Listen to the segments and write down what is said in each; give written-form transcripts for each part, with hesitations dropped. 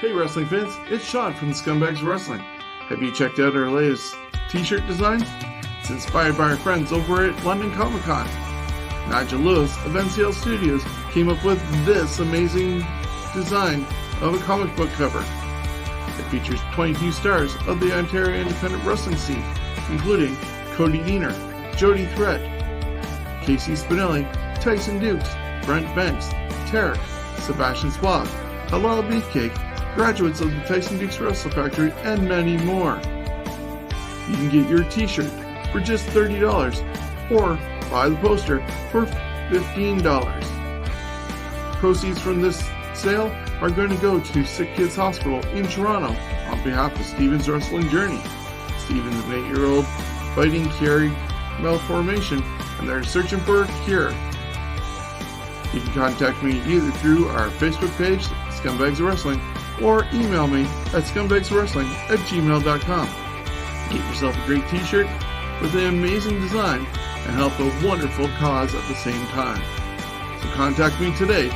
Hey wrestling fans, it's Shawn from the Scumbags of Wrestling. Have you checked out our latest t-shirt design? It's inspired by our friends over at London Comic Con. Nigel Lewis of NCL Studios came up with this amazing design of a comic book cover. It features 22 stars of the Ontario independent wrestling scene, including Cody Diener, Jody Threat, Casey Spinelli, Tyson Dukes, Brent Banks, Tarek, Sebastian Suave, Halal Beefcake, graduates of the Tyson Dukes Wrestle Factory, and many more. You can get your t-shirt for just $30 or buy the poster for $15. Proceeds from this sale are going to go to Sick Kids Hospital in Toronto on behalf of Steven's Wrestling Journey. Steven's an 8-year-old fighting Chiari malformation, and they're searching for a cure. You can contact me either through our Facebook page, Scumbags of Wrestling, or email me at scumbagsofwrestling@gmail.com. Get yourself a great t-shirt with an amazing design and help a wonderful cause at the same time. So contact me today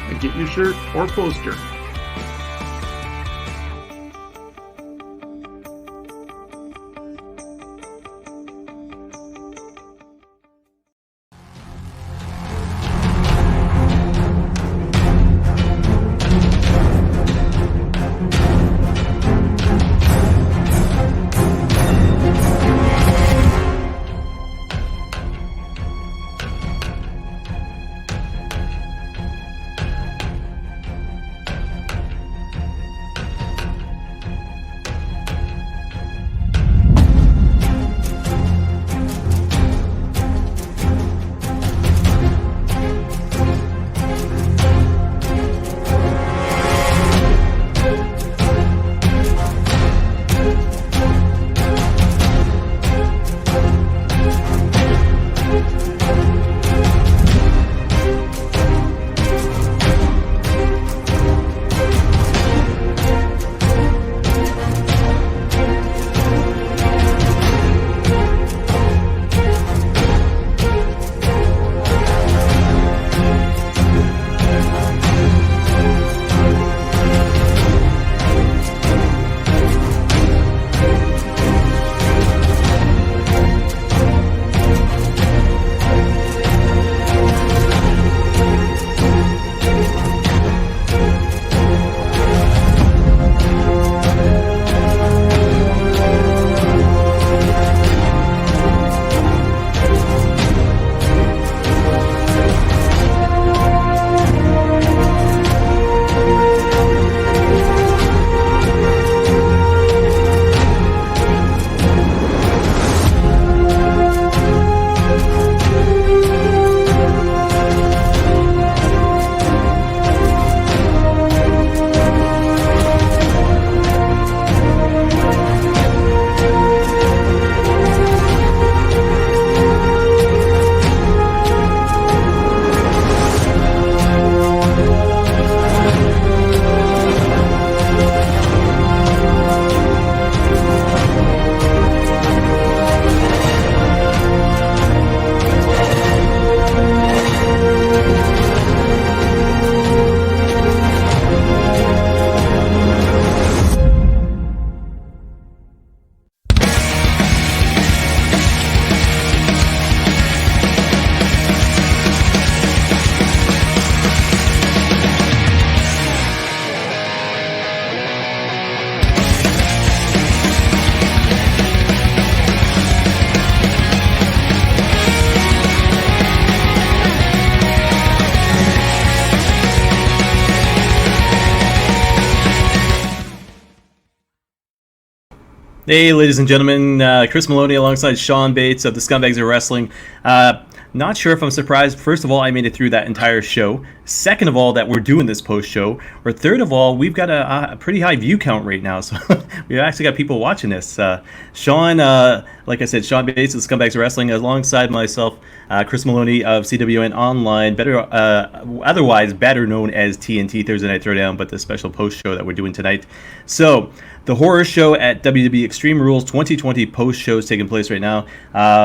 and get your shirt or poster. Hey, ladies and gentlemen, Chris Maloney alongside Shawn Bates of the Scumbags of Wrestling. Not sure if I'm surprised. First of all, I made it through that entire show. Second of all, that we're doing this post-show. Or third of all, we've got a pretty high view count right now. So we've actually got people watching this. Shawn, like I said, Shawn Bates of Scumbags of Wrestling, alongside myself, Chris Maloney of CWN Online, otherwise better known as TNT Thursday Night Throwdown, but the special post show that we're doing tonight. So, the horror show at WWE Extreme Rules 2020 post show is taking place right now.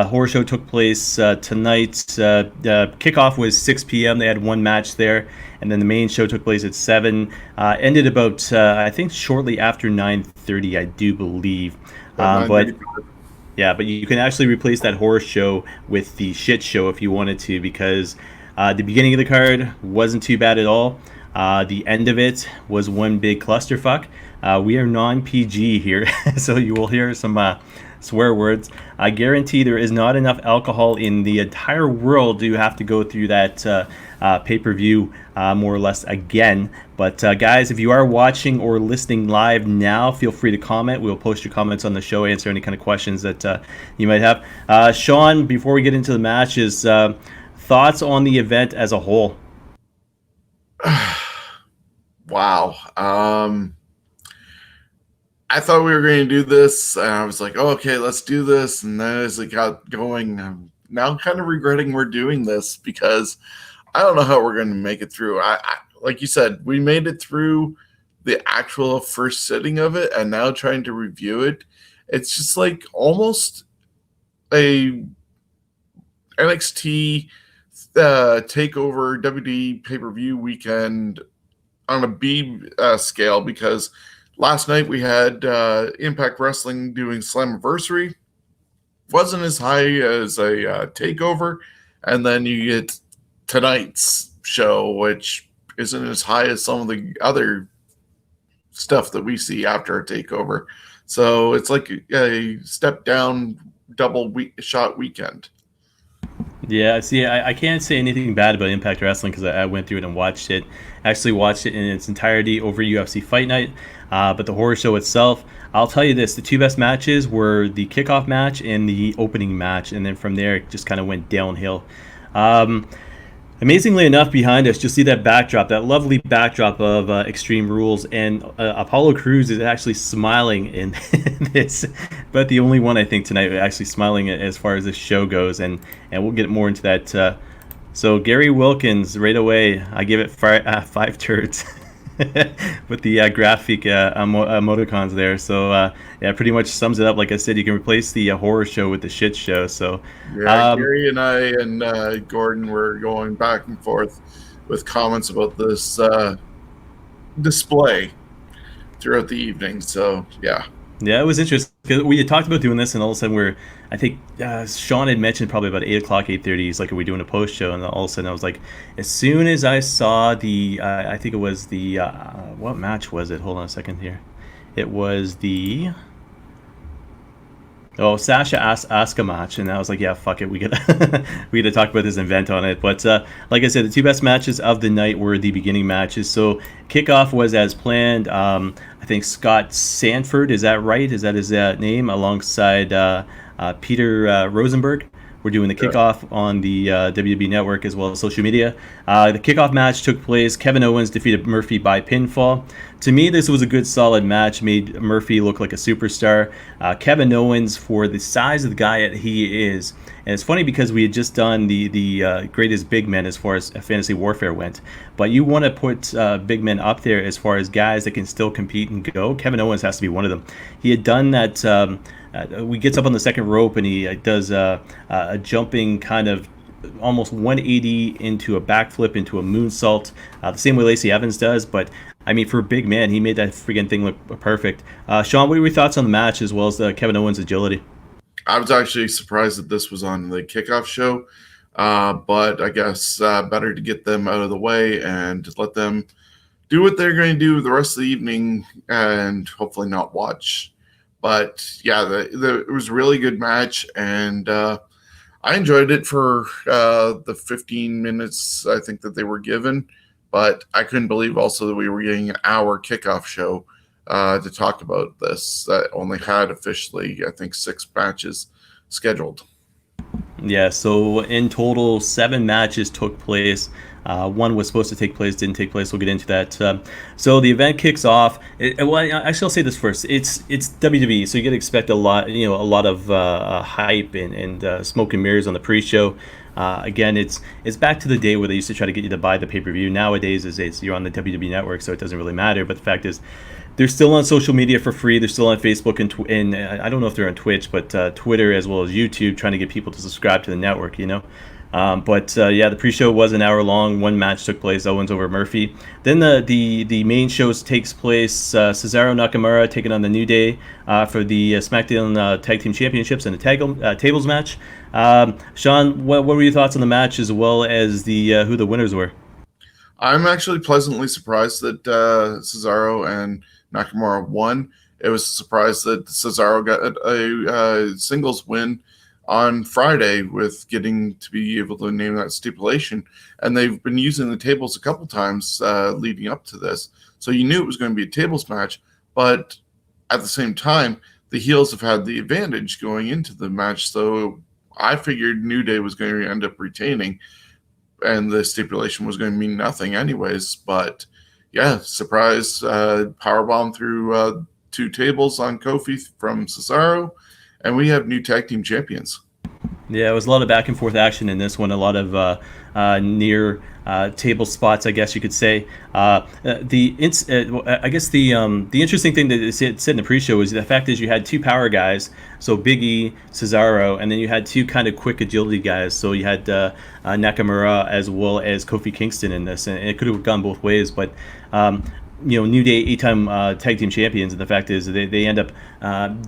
Horror show took place tonight. Kickoff was 6 p.m. They had one match there, and then the main show took place at 7. Ended about I think shortly after 9:30, I do believe. But you can actually replace that horror show with the shit show if you wanted to, because the beginning of the card wasn't too bad at all. The end of it was one big clusterfuck. We are non-PG here, so you will hear some swear words. I guarantee there is not enough alcohol in the entire world to have to go through that pay-per-view more or less again. But guys, if you are watching or listening live now, feel free to comment. We'll post your comments on the show, answer any kind of questions that you might have. Shawn, before we get into the matches, thoughts on the event as a whole? Wow. I thought we were going to do this, and I was like, oh, okay, let's do this. And then as it got going, I'm now kind of regretting we're doing this, because I don't know how we're going to make it through. I like you said, we made it through the actual first sitting of it, and now trying to review it, it's just like almost a NXT takeover WWE pay-per-view weekend on a B scale, because last night we had Impact Wrestling doing Slammiversary. Wasn't as high as a takeover. And then you get tonight's show, which isn't as high as some of the other stuff that we see after a takeover. So it's like a step down, double shot weekend. Yeah, see, I can't say anything bad about Impact Wrestling because I went through it and watched it. Actually watched it in its entirety over UFC Fight Night. But the horror show itself, I'll tell you this, the two best matches were the kickoff match and the opening match. And then from there, it just kind of went downhill. Amazingly enough, behind us, you'll see that backdrop, that lovely backdrop of Extreme Rules, and Apollo Crews is actually smiling in this, but the only one I think tonight actually smiling as far as this show goes, and we'll get more into that. So Gary Wilkins, right away, I give it 5 turds. With the graphic emoticons there. So yeah, pretty much sums it up. Like I said, you can replace the horror show with the shit show. So yeah, Gary and I and Gordon were going back and forth with comments about this display throughout the evening. So yeah. Yeah, it was interesting because we had talked about doing this, and all of a sudden I think Shawn had mentioned probably about 8 o'clock, 8:30. He's like, "Are we doing a post show?" And all of a sudden I was like, as soon as I saw the, I think it was the, what match was it? Hold on a second here. It was the, Sasha Asuka match, and I was like, yeah, fuck it, we gotta talk about this event on it. But like I said, the two best matches of the night were the beginning matches. So kickoff was as planned. I think Scott Sanford, is that right? Is that his name? Alongside Peter Rosenberg. We're doing the kickoff on the WB Network as well as social media. The kickoff match took place. Kevin Owens defeated Murphy by pinfall. To me, this was a good, solid match. Made Murphy look like a superstar. Kevin Owens, for the size of the guy that he is, and it's funny because we had just done the greatest big men as far as fantasy warfare went. But you want to put big men up there as far as guys that can still compete and go. Kevin Owens has to be one of them. He had done that. He gets up on the second rope and he does a jumping kind of almost 180 into a backflip into a moonsault, the same way Lacey Evans does. But I mean, for a big man, he made that freaking thing look perfect. Shawn, what were your thoughts on the match as well as Kevin Owens' agility? I was actually surprised that this was on the kickoff show, but I guess better to get them out of the way and let them do what they're going to do the rest of the evening and hopefully not watch. But yeah, it was a really good match, and I enjoyed it for the 15 minutes I think that they were given. But I couldn't believe also that we were getting an hour kickoff show to talk about this that only had officially, I think, 6 matches scheduled. Yeah, so in total, 7 matches took place One was supposed to take place, didn't take place. We'll get into that. So the event kicks off. Well, actually, I'll say this first. It's WWE, so you get to expect a lot, a lot of hype and smoke and mirrors on the pre-show. Again, it's back to the day where they used to try to get you to buy the pay-per-view. Nowadays, you're on the WWE network, so it doesn't really matter. But the fact is, they're still on social media for free. They're still on Facebook and I don't know if they're on Twitch, but Twitter as well as YouTube, trying to get people to subscribe to the network. The pre-show was an hour long. One match took place, Owens over Murphy. Then the main show takes place. Cesaro Nakamura taking on the New Day for the SmackDown Tag Team Championships in a tables match. Shawn, what were your thoughts on the match as well as the who the winners were? I'm actually pleasantly surprised that Cesaro and Nakamura won. It was a surprise that Cesaro got a singles win on Friday with getting to be able to name that stipulation. And they've been using the tables a couple times leading up to this. So you knew it was going to be a tables match. But at the same time, the heels have had the advantage going into the match. So I figured New Day was going to end up retaining. And the stipulation was going to mean nothing anyways. But yeah, surprise powerbomb through 2 tables on Kofi from Cesaro. And we have new tag team champions. Yeah, it was a lot of back and forth action in this one. A lot of near table spots, I guess you could say. The interesting thing that it said in the pre-show is the fact is you had 2 power guys, so Big E, Cesaro, and then you had 2 kind of quick agility guys. So you had Nakamura as well as Kofi Kingston in this, and it could have gone both ways, but. New Day 8-time tag team champions, and the fact is they end up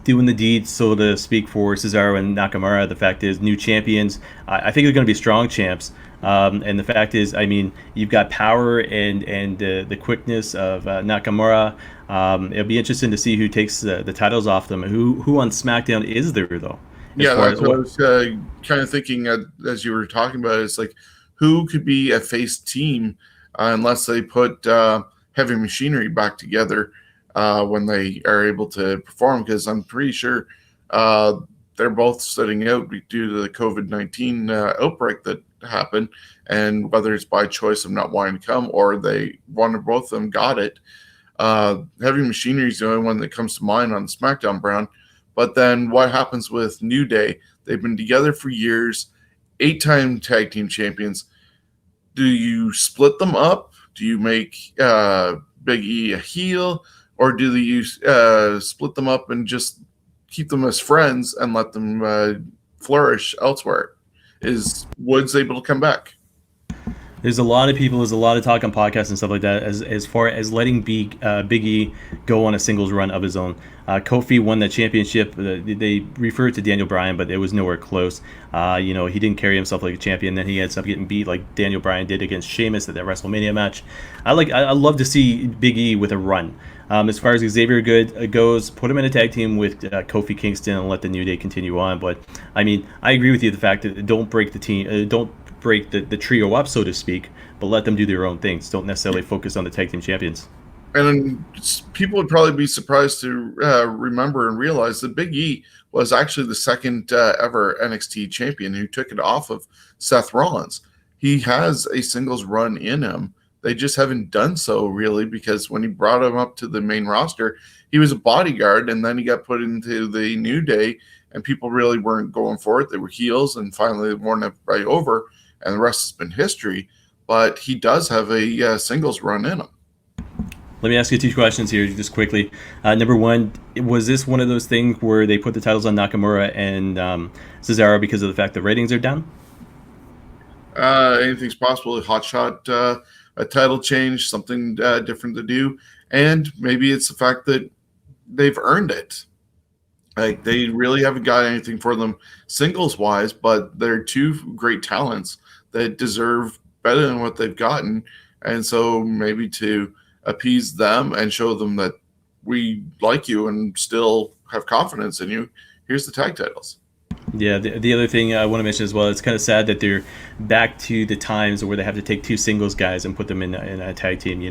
doing the deed, so to speak, for Cesaro and Nakamura. The fact is, new champions. I think they're going to be strong champs. And the fact is, you've got power and the quickness of Nakamura. It'll be interesting to see who takes the titles off them. Who on SmackDown is there though? Yeah, that's what I was kind of thinking as you were talking about it. It's like, who could be a face team unless they put Heavy Machinery back together when they are able to perform, because I'm pretty sure they're both sitting out due to the COVID-19 outbreak that happened, and whether it's by choice of not wanting to come or one or both of them got it. Heavy Machinery is the only one that comes to mind on the SmackDown brand. But then what happens with New Day? They've been together for years, 8-time tag team champions. Do you split them up? Do you make Big E a heel, or do you split them up and just keep them as friends and let them flourish elsewhere? Is Woods able to come back? There's a lot of people, there's a lot of talk on podcasts and stuff like that as far as letting Big E go on a singles run of his own. Kofi won the championship. They referred to Daniel Bryan, but it was nowhere close. He didn't carry himself like a champion. Then he ends up getting beat like Daniel Bryan did against Sheamus at that WrestleMania match. I love to see Big E with a run. As far as Xavier goes, put him in a tag team with Kofi Kingston and let the New Day continue on. But I agree with you. The fact that don't break the team, don't break the trio up, so to speak, but let them do their own things. Don't necessarily focus on the tag team champions. And people would probably be surprised to remember and realize that Big E was actually the second ever NXT champion who took it off of Seth Rollins. He has a singles run in him. They just haven't done so really, because when he brought him up to the main roster, he was a bodyguard, and then he got put into the New Day, and people really weren't going for it. They were heels, and finally they won everybody over, and the rest has been history. But he does have a singles run in him. Let me ask you 2 questions here just quickly. Number one, was this one of those things where they put the titles on Nakamura and Cesaro because of the fact the ratings are down? Anything's possible. Hotshot, a title change, something different to do. And maybe it's the fact that they've earned it. Like, they really haven't got anything for them singles-wise, but they're 2 great talents that deserve better than what they've gotten. And so maybe to appease them and show them that we like you and still have confidence in you, here's the tag titles. Yeah, the other thing I want to mention as well, it's kind of sad that they're back to the times where they have to take two singles guys and put them in a tag team.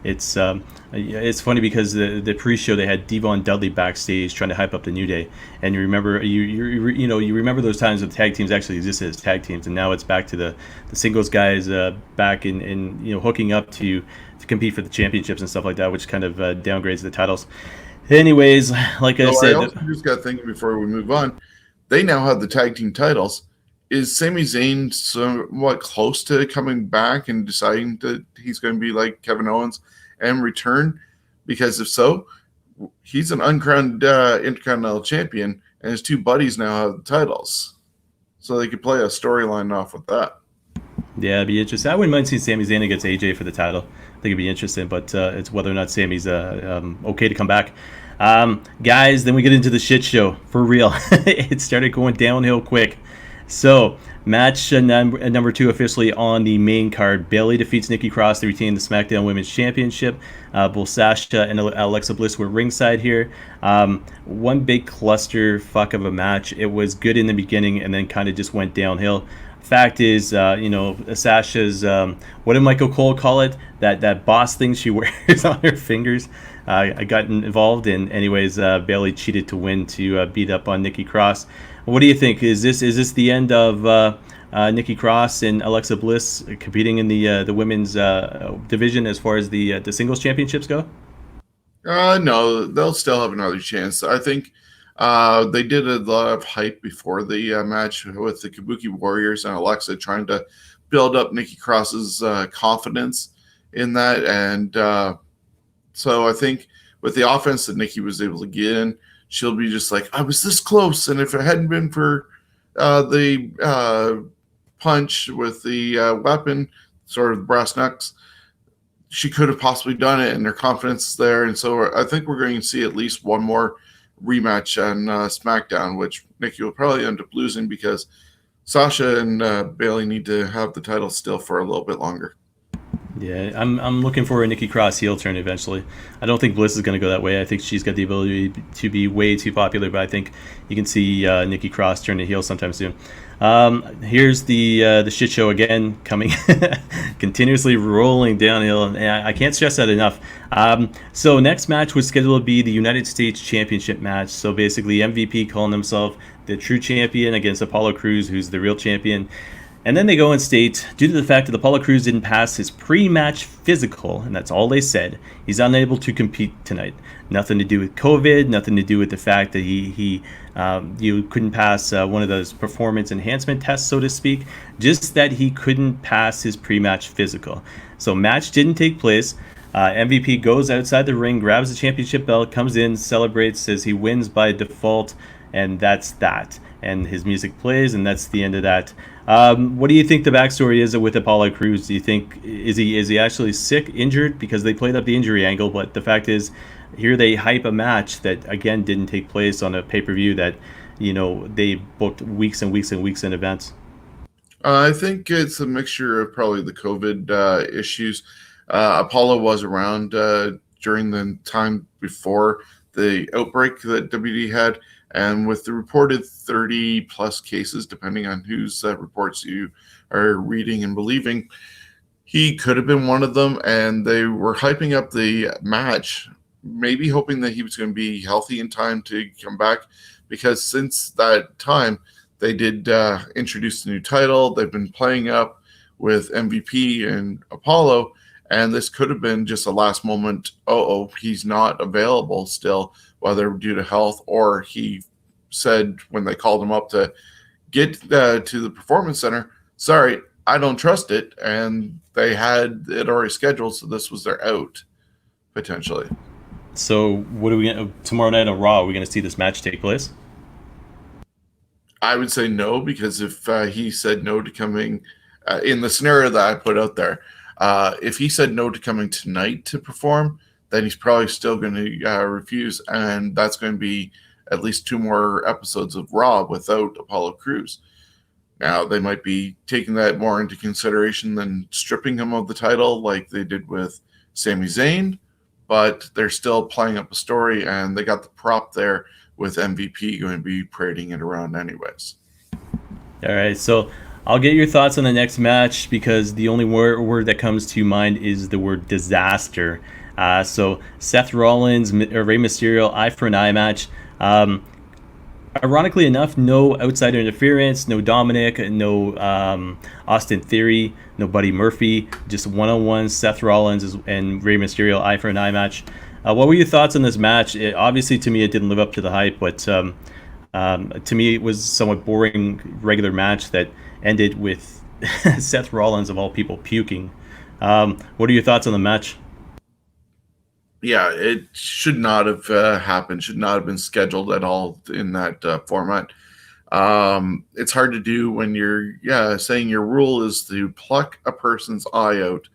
It's funny because the pre-show they had Devon Dudley backstage trying to hype up the New Day, and you remember you remember those times when tag teams actually existed as tag teams, and now it's back to the singles guys back in hooking up to compete for the championships and stuff like that, which kind of downgrades the titles. Anyways, like I So I said, also just got thinking before we move on, they now have the tag team titles. Is Sami Zayn somewhat close to coming back and deciding that he's going to be like Kevin Owens and return? Because if so, he's an uncrowned Intercontinental Champion, and his two buddies now have the titles. So they could play a storyline off with that. yeah, it'd be interesting. I wouldn't mind seeing Sami Zayn against AJ for the title. I think it'd be interesting, but it's whether or not Sami's okay to come back. Guys, then we get into the shit show for real. It started going downhill quick. So, match number 2 officially on the main card. Bayley defeats Nikki Cross to retain the SmackDown Women's Championship. Both Sasha and Alexa Bliss were ringside here. One big cluster fuck of a match. It was good in the beginning and then kind of just went downhill. Fact is, Sasha's, what did Michael Cole call it? That boss thing she wears on her fingers. I got involved in. Anyways, Bayley cheated to win to beat up on Nikki Cross. What do you think? Is this the end of Nikki Cross and Alexa Bliss competing in the women's division as far as the singles championships go? No, they'll still have another chance. I think they did a lot of hype before the match with the Kabuki Warriors and Alexa trying to build up Nikki Cross's confidence in that. And so I think with the offense that Nikki was able to get in, she'll be just like, I was this close. And if it hadn't been for the punch with the weapon, sort of brass knucks, she could have possibly done it, and their confidence is there. And so I think we're going to see at least one more rematch on SmackDown, which Nikki will probably end up losing because Sasha and Bayley need to have the title still for a little bit longer. Yeah, I'm looking for a Nikki Cross heel turn eventually. I don't think Bliss is going to go that way. I think she's got the ability to be way too popular, but I think you can see Nikki Cross turn to heel sometime soon. Here's the shit show again, coming continuously rolling downhill, and I can't stress that enough. So next match was scheduled to be the United States Championship match. So basically MVP calling himself the true champion against Apollo Crews, who's the real champion. And then they go and state, due to the fact that Apollo Crews didn't pass his pre-match physical, and that's all they said, he's unable to compete tonight. Nothing to do with COVID, nothing to do with the fact that you couldn't pass one of those performance enhancement tests, so to speak, just that he couldn't pass his pre-match physical. So match didn't take place. MVP goes outside the ring, grabs the championship belt, comes in, celebrates, says he wins by default, and that's that. And his music plays, and that's the end of that. What do you think the backstory is with Apollo Crews? Do you think is he actually sick, injured? Because they played up the injury angle, but the fact is, here they hype a match that again didn't take place on a pay-per-view that they booked weeks and weeks and weeks in advance. I think it's a mixture of probably the COVID issues. Apollo was around during the time before the outbreak that WD had. And with the reported 30 plus cases, depending on whose reports you are reading and believing, he could have been one of them. And they were hyping up the match, maybe hoping that he was going to be healthy in time to come back. Because since that time, they did introduce the new title. They've been playing up with MVP and Apollo. And this could have been just a last moment, he's not available still, whether due to health or he said when they called him up to get to the performance center, sorry, I don't trust it. And they had it already scheduled, so this was their out, potentially. So what are we going to, tomorrow night on Raw, are we going to see this match take place? I would say no, because if he said no to coming, in the scenario that I put out there, if he said no to coming tonight to perform, then he's probably still going to refuse. And that's going to be at least 2 more episodes of Raw without Apollo Crews. Now, they might be taking that more into consideration than stripping him of the title like they did with Sami Zayn, but they're still playing up a story, and they got the prop there with MVP going to be parading it around anyways. All right, so I'll get your thoughts on the next match because the only word that comes to mind is the word disaster. So Seth Rollins, Rey Mysterio, eye for an eye match. Ironically enough, no outsider interference, no Dominic, no Austin Theory, no Buddy Murphy, just one-on-one Seth Rollins and Rey Mysterio eye for an eye match. What were your thoughts on this match? Obviously, to me, it didn't live up to the hype, but to me, it was a somewhat boring regular match that ended with Seth Rollins, of all people, puking. What are your thoughts on the match? Yeah, it should not have happened, should not have been scheduled at all in that format. It's hard to do when you're saying your rule is to pluck a person's eye out,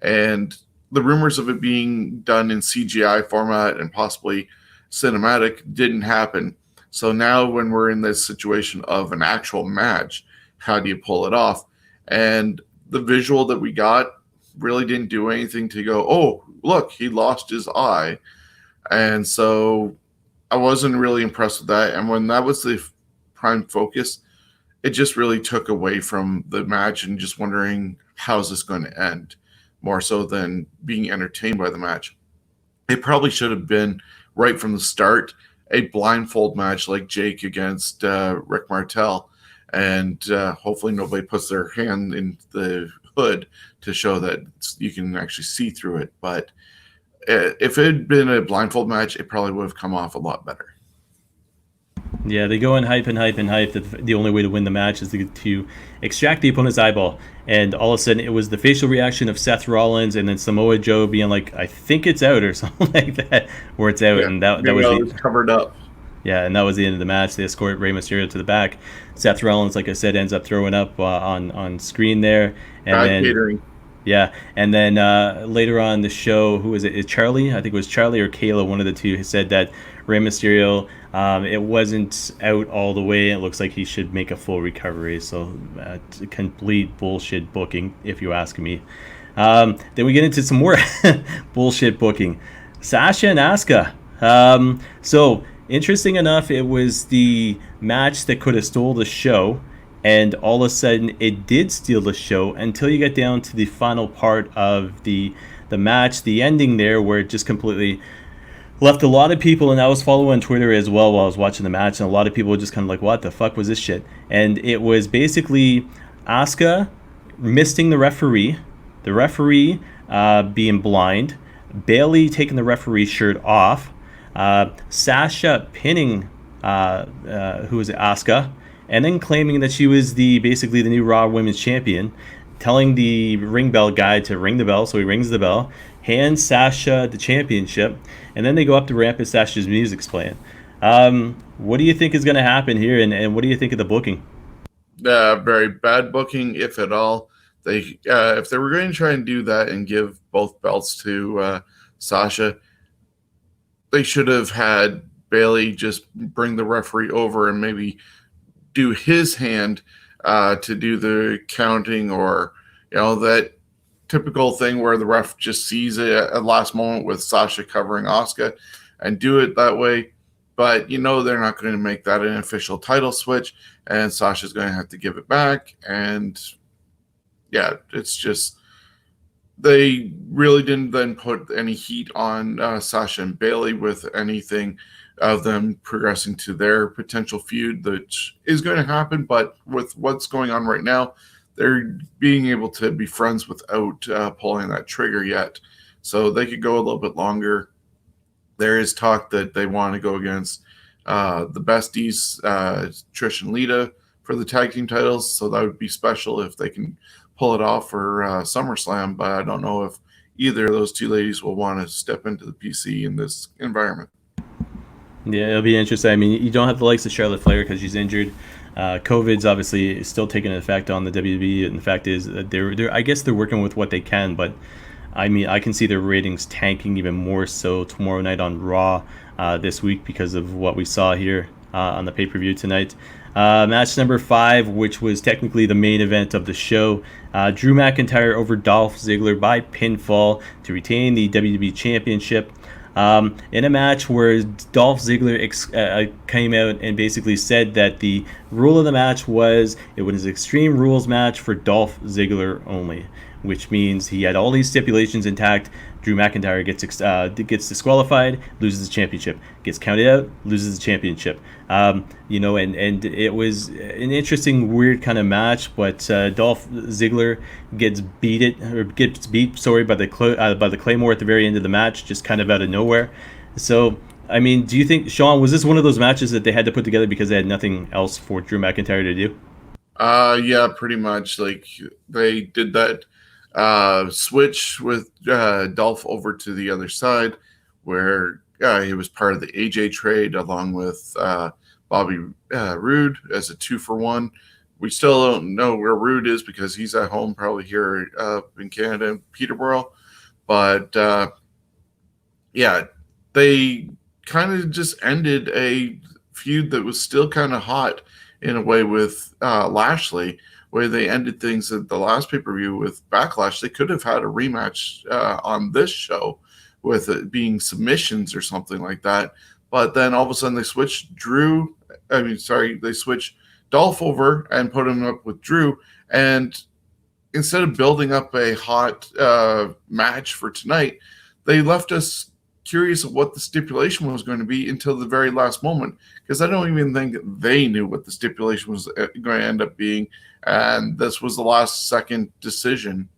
and the rumors of it being done in CGI format and possibly cinematic didn't happen. So now when we're in this situation of an actual match, how do you pull it off? And the visual that we got really didn't do anything to go, oh, look, he lost his eye. And so I wasn't really impressed with that. And when that was the prime focus, it just really took away from the match and just wondering, how's this going to end? More so than being entertained by the match. It probably should have been, right from the start, a blindfold match like Jake against Rick Martel. And hopefully nobody puts their hand in the hood to show that you can actually see through it. But if it had been a blindfold match, it probably would have come off a lot better. Yeah, they go in hype and hype and hype that the only way to win the match is to extract the opponent's eyeball. And all of a sudden, it was the facial reaction of Seth Rollins and then Samoa Joe being like, I think it's out, or something like that, where it's out. Yeah, and that was covered up. Yeah, and that was the end of the match. They escort Rey Mysterio to the back. Seth Rollins, like I said, ends up throwing up on screen there. And then catering. Yeah, and then later on the show, who was it? Is Charlie? I think it was Charlie or Kayla, one of the two, who said that Rey Mysterio, it wasn't out all the way. It looks like he should make a full recovery. So complete bullshit booking, if you ask me. Then we get into some more bullshit booking. Sasha and Asuka. So interesting enough, it was the match that could have stole the show. And all of a sudden, it did steal the show until you get down to the final part of the match, the ending there, where it just completely left a lot of people, and I was following Twitter as well while I was watching the match, and a lot of people were just kind of like, what the fuck was this shit? And it was basically Asuka misting the referee being blind, Bayley taking the referee's shirt off, Sasha pinning, who was it, Asuka, and then claiming that she was basically the new Raw Women's Champion, telling the ring bell guy to ring the bell, so he rings the bell, hands Sasha the championship, and then they go up the ramp and Sasha's music's playing. What do you think is going to happen here, and what do you think of the booking? Very bad booking, if at all. They if they were going to try and do that and give both belts to Sasha, they should have had Bayley just bring the referee over and maybe do his hand to do the counting, or that typical thing where the ref just sees it at last moment with Sasha covering Asuka and do it that way. But they're not going to make that an official title switch, and Sasha's going to have to give it back. And yeah, it's just they really didn't then put any heat on Sasha and Bayley with anything of them progressing to their potential feud, which is going to happen. But with what's going on right now, they're being able to be friends without pulling that trigger yet. So they could go a little bit longer. There is talk that they want to go against the besties, Trish and Lita, for the tag team titles. So that would be special if they can pull it off for SummerSlam. But I don't know if either of those two ladies will want to step into the PC in this environment. Yeah, it'll be interesting. I mean, you don't have the likes of Charlotte Flair because she's injured. COVID's obviously still taking an effect on the WWE, and the fact is that I guess they're working with what they can, but I mean, I can see their ratings tanking even more so tomorrow night on Raw this week because of what we saw here on the pay-per-view tonight. Match number 5, which was technically the main event of the show. Drew McIntyre over Dolph Ziggler by pinfall to retain the WWE Championship. in a match where Dolph Ziggler came out and basically said that the rule of the match was it was an Extreme Rules match for Dolph Ziggler only, which means he had all these stipulations intact. Drew McIntyre gets disqualified, loses the championship. Gets counted out, loses the championship. And it was an interesting, weird kind of match. But Dolph Ziggler gets beat by the Claymore at the very end of the match, just kind of out of nowhere. So, I mean, do you think, Shawn, was this one of those matches that they had to put together because they had nothing else for Drew McIntyre to do? Yeah, pretty much. Like, they did that switch with Dolph over to the other side, where he was part of the AJ trade along with Bobby Roode as a 2-for-1. We still don't know where Roode is because he's at home, probably here in Canada, in Peterborough. But yeah, they kind of just ended a feud that was still kind of hot in a way with Lashley, where they ended things at the last pay-per-view with Backlash. They could have had a rematch on this show with it being submissions or something like that. But then all of a sudden they switched they switched Dolph over and put him up with Drew. And instead of building up a hot match for tonight, they left us curious of what the stipulation was going to be until the very last moment, because I don't even think they knew what the stipulation was going to end up being, and this was the last second decision.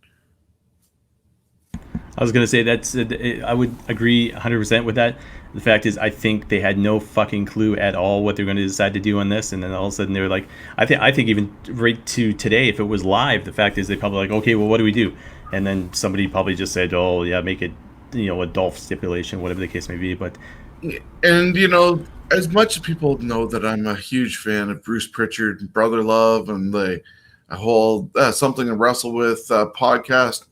I was going to say I would agree 100% with that. The fact is, I think they had no fucking clue at all what they're going to decide to do on this, and then all of a sudden they were like, I think even right to today, if it was live, the fact is they probably like, okay, well, what do we do? And then somebody probably just said, oh yeah, make it, a Dolph stipulation, whatever the case may be. But and as much as people know that I'm a huge fan of Bruce Pritchard and Brother Love and the whole Something to Wrestle With podcast,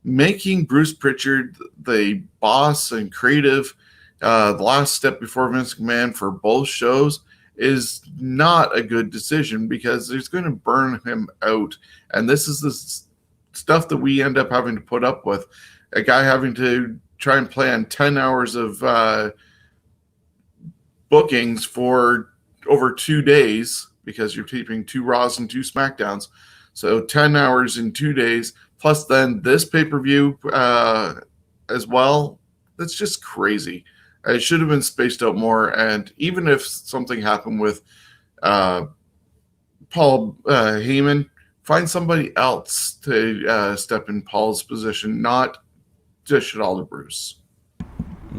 making Bruce Pritchard the boss and creative, the last step before Vince McMahon for both shows is not a good decision, because it's going to burn him out. And this is the stuff that we end up having to put up with. A guy having to try and plan 10 hours of bookings for over 2 days, because you're keeping 2 Raws and 2 SmackDowns. So 10 hours in 2 days, plus then this pay-per-view as well. That's just crazy. It should have been spaced out more. And even if something happened with Paul Heyman, find somebody else to step in Paul's position, not dish it all to Bruce.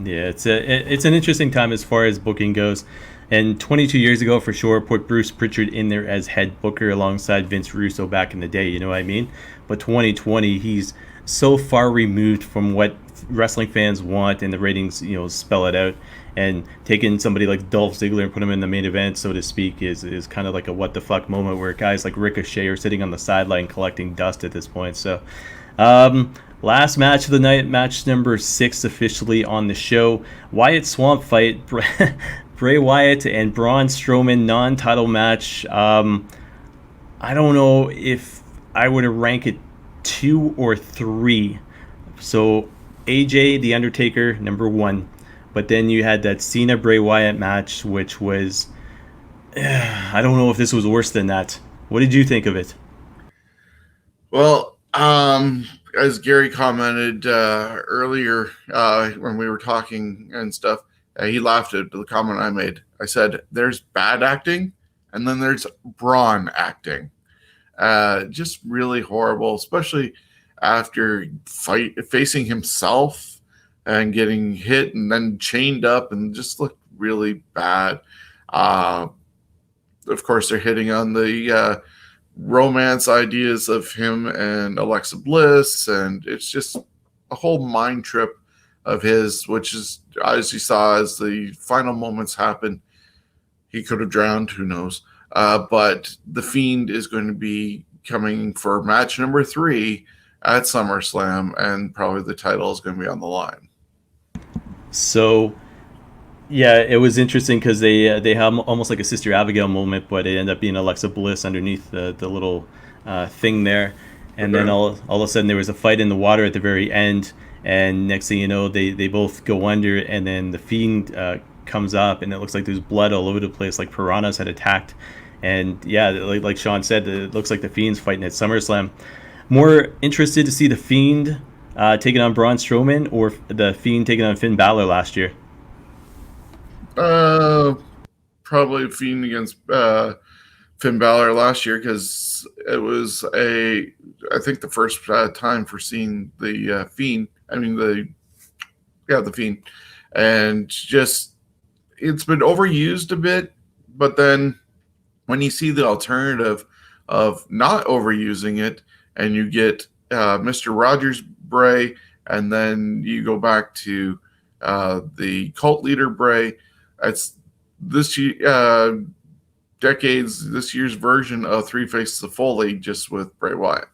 Yeah, it's an interesting time as far as booking goes. And 22 years ago, for sure, put Bruce Pritchard in there as head booker alongside Vince Russo back in the day, you know what I mean? But 2020, he's so far removed from what wrestling fans want, and the ratings, spell it out. And taking somebody like Dolph Ziggler and put him in the main event, so to speak, is kind of like a what the fuck moment, where guys like Ricochet are sitting on the sideline collecting dust at this point. So, last match of the night, match number 6 officially on the show. Wyatt Swamp fight, Bray Wyatt and Braun Strowman non-title match. I don't know if I would rank it 2 or 3. So AJ, The Undertaker, number 1. But then you had that Cena Bray Wyatt match, which was, I don't know if this was worse than that. What did you think of it? Well, as Gary commented earlier when we were talking and stuff, he laughed at the comment I made. I said, there's bad acting, and then there's Braun acting. Just really horrible, especially after facing himself and getting hit and then chained up, and just looked really bad. Of course, they're hitting on the romance ideas of him and Alexa Bliss, and it's just a whole mind trip of his, which is, as you saw, as the final moments happen, he could have drowned, who knows. But The Fiend is going to be coming for match number 3 at SummerSlam, and probably the title is going to be on the line. So, yeah, it was interesting because they have almost like a Sister Abigail moment, but it ended up being Alexa Bliss underneath the little thing there. And then all of a sudden there was a fight in the water at the very end, and next thing you know, they both go under, and then the Fiend comes up, and it looks like there's blood all over the place, like piranhas had attacked. And yeah, like Shawn said, it looks like the Fiend's fighting at SummerSlam. More interested to see the Fiend taking on Braun Strowman, or the Fiend taking on Finn Balor last year? Probably Fiend against Finn Balor last year, because it was I think the first time for seeing the Fiend. I mean the Fiend, and just it's been overused a bit. But then when you see the alternative of not overusing it, and you get Mr. Rogers Bray, and then you go back to the cult leader Bray, it's this year's version of Three Faces of Foley, just with Bray Wyatt.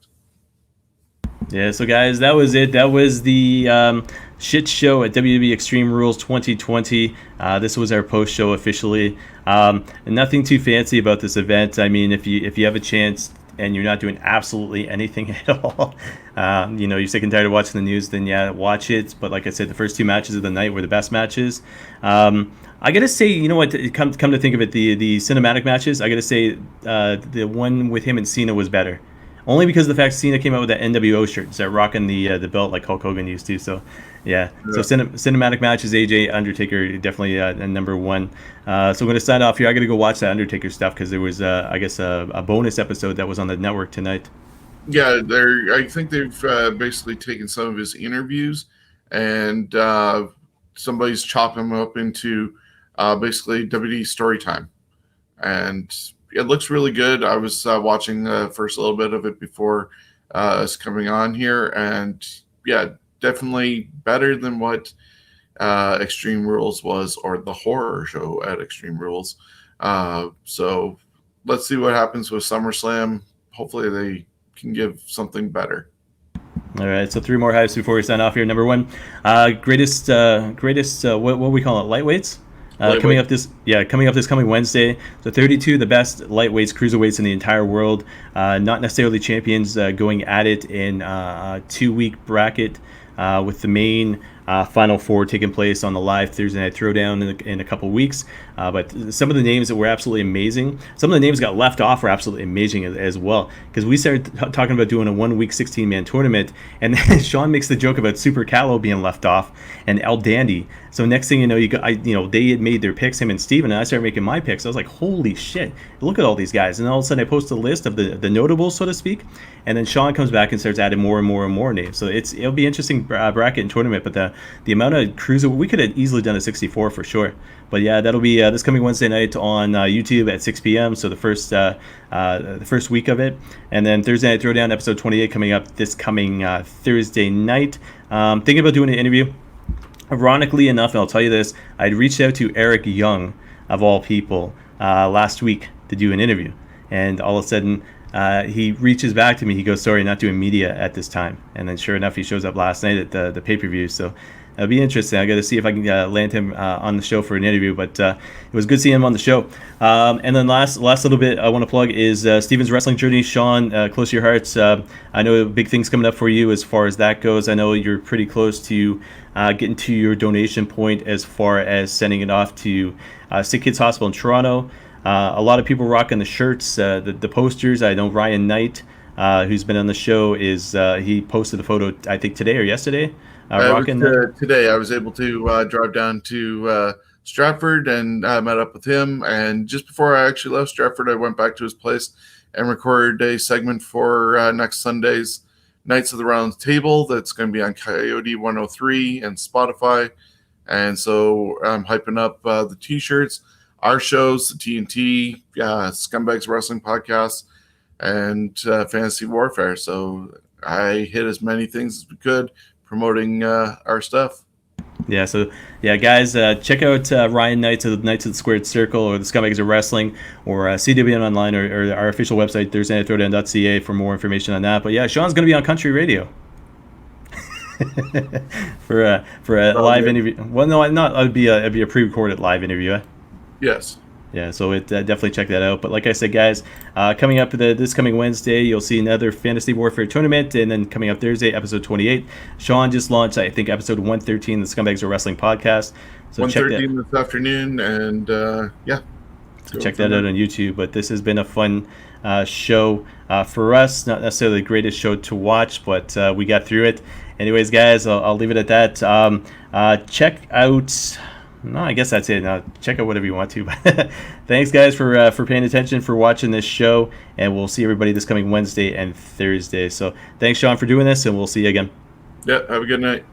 Yeah, so guys, that was it. That was the shit show at WWE Extreme Rules 2020. This was our post show officially. Nothing too fancy about this event. I mean, if you have a chance and you're not doing absolutely anything at all, you're sick and tired of watching the news, then yeah, watch it. But like I said, the first two matches of the night were the best matches. I gotta say, you know what? Come to think of it, the cinematic matches, I gotta say, the one with him and Cena was better. Only because of the fact Cena came out with that NWO shirt, start rocking the belt like Hulk Hogan used to. So, yeah. So cinematic matches, AJ, Undertaker, definitely number one. So I'm going to sign off here. I got to go watch that Undertaker stuff, because there was, I guess, a bonus episode that was on the network tonight. Yeah, I think they've basically taken some of his interviews, and somebody's chopping them up into basically WWE story time. And it looks really good. I was watching the first little bit of it before us coming on here, and yeah, definitely better than what Extreme Rules was, or the horror show at Extreme Rules. So let's see what happens with SummerSlam. Hopefully they can give something better. All right, so three more hypes before we sign off here. Number one, greatest what we call it, lightweights. Coming up this coming Wednesday, so 32 the best lightweights, cruiserweights in the entire world, not necessarily champions, going at it in a 2-week bracket, with the main Final Four taking place on the live Thursday Night Throwdown in a couple weeks. But some of the names that were absolutely amazing, some of the names got left off were absolutely amazing as well, because we started talking about doing a 1-week 16-man tournament, and then Shawn makes the joke about Super Callow being left off and El Dandy. So next thing you know, they had made their picks, him and Steven, and I started making my picks. I was like, holy shit, look at all these guys. And all of a sudden I post a list of the notables, so to speak, and then Shawn comes back and starts adding more and more and more names. So it'll be interesting bracket and tournament, but the amount of cruiser, we could have easily done a 64 for sure. But yeah, that'll be this coming Wednesday night on YouTube at 6 p.m. So the first week of it, and then Thursday Night Throwdown episode 28 coming up this coming Thursday night. Thinking about doing an interview. Ironically enough, and I'll tell you this, I'd reached out to Eric Young, of all people, last week to do an interview, and all of a sudden he reaches back to me. He goes, "Sorry, not doing media at this time." And then sure enough, he shows up last night at the pay-per-view. So it'll be interesting. I got to see if I can land him on the show for an interview, but it was good seeing him on the show. And then last little bit I want to plug is Steven's wrestling journey. Shawn, close to your hearts. I know big things coming up for you as far as that goes. I know you're pretty close to getting to your donation point as far as sending it off to Sick Kids Hospital in Toronto. A lot of people rocking the shirts, the posters. I know Ryan Knight, who's been on the show, he posted a photo, I think today or yesterday. Today I was able to drive down to Stratford and met up with him. And just before I actually left Stratford, I went back to his place and recorded a segment for next Sunday's Knights of the Round Table that's going to be on Coyote 103 and Spotify. And so I'm hyping up the t-shirts, our shows, the TNT, Scumbags of Wrestling podcast, and Fantasy Warfare. So I hit as many things as we could promoting our stuff. Yeah, so yeah, guys, check out Ryan Knights of the Squared Circle, or the Scumbags of Wrestling, or CWN Online, or our official website, ThursdayNightThrowdown.ca, for more information on that. But yeah, Shawn's going to be on Country Radio for a live interview. Well, no, not. It'd be a pre-recorded live interview. Yes. Yeah, so definitely check that out. But like I said, guys, coming up this coming Wednesday, you'll see another Fantasy Warfare tournament, and then coming up Thursday, episode 28. Shawn just launched, I think, episode 113, the Scumbags of Wrestling podcast. So 113 this afternoon, and yeah. So check that out on YouTube. But this has been a fun show for us. Not necessarily the greatest show to watch, but we got through it. Anyways, guys, I'll leave it at that. Check out... No, I guess that's it. Now, check out whatever you want to. Thanks, guys, for paying attention, for watching this show, and we'll see everybody this coming Wednesday and Thursday. So thanks, Shawn, for doing this, and we'll see you again. Yeah, have a good night.